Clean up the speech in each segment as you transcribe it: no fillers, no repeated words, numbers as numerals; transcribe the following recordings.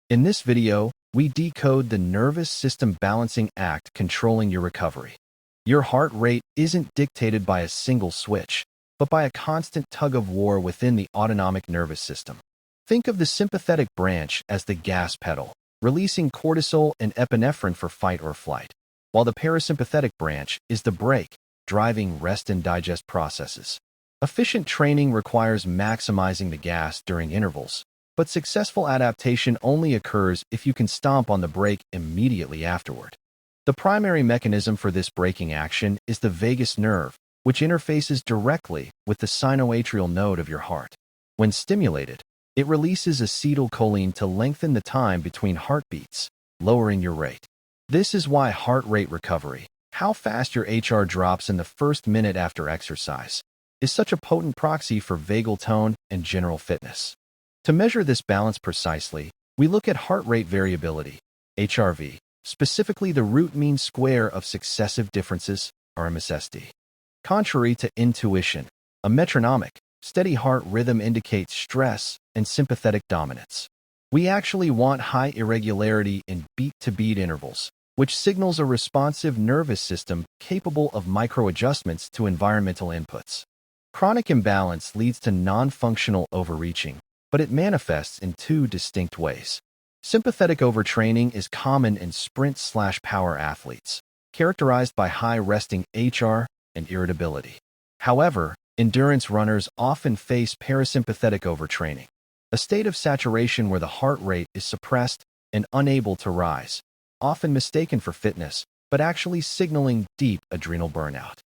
In this video, we decode the nervous system balancing act controlling your recovery. Your heart rate isn't dictated by a single switch, but by a constant tug-of-war within the autonomic nervous system. Think of the sympathetic branch as the gas pedal, releasing cortisol and epinephrine for fight or flight, while the parasympathetic branch is the brake, driving rest and digest processes. Efficient training requires maximizing the gas during intervals, but successful adaptation only occurs if you can stomp on the brake immediately afterward. The primary mechanism for this braking action is the vagus nerve, which interfaces directly with the sinoatrial node of your heart. When stimulated, it releases acetylcholine to lengthen the time between heartbeats, lowering your rate. This is why heart rate recovery, how fast your HR drops in the first minute after exercise, is such a potent proxy for vagal tone and general fitness. To measure this balance precisely, we look at heart rate variability, HRV, specifically the root mean square of successive differences, RMSSD. Contrary to intuition, a metronomic, steady heart rhythm indicates stress and sympathetic dominance. We actually want high irregularity in beat-to-beat intervals, which signals a responsive nervous system capable of micro-adjustments to environmental inputs. Chronic imbalance leads to non-functional overreaching, but it manifests in two distinct ways. Sympathetic overtraining is common in sprint/power athletes, characterized by high resting HR and irritability. However, endurance runners often face parasympathetic overtraining, a state of saturation where the heart rate is suppressed and unable to rise, often mistaken for fitness, but actually signaling deep adrenal burnout.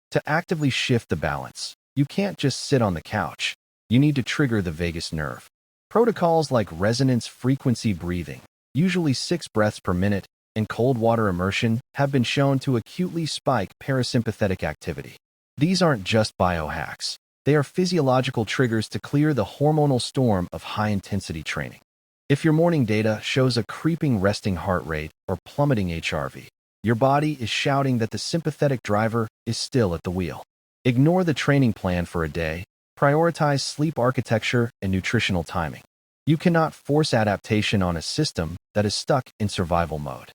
To actively shift the balance, you can't just sit on the couch. You need to trigger the vagus nerve. Protocols like resonance frequency breathing, usually 6 breaths per minute, and cold water immersion have been shown to acutely spike parasympathetic activity. These aren't just biohacks. They are physiological triggers to clear the hormonal storm of high-intensity training. If your morning data shows a creeping resting heart rate or plummeting HRV, your body is shouting that the sympathetic driver is still at the wheel. Ignore the training plan for a day. Prioritize sleep architecture and nutritional timing. You cannot force adaptation on a system that is stuck in survival mode.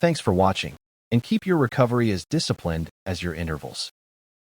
Thanks for watching, and keep your recovery as disciplined as your intervals.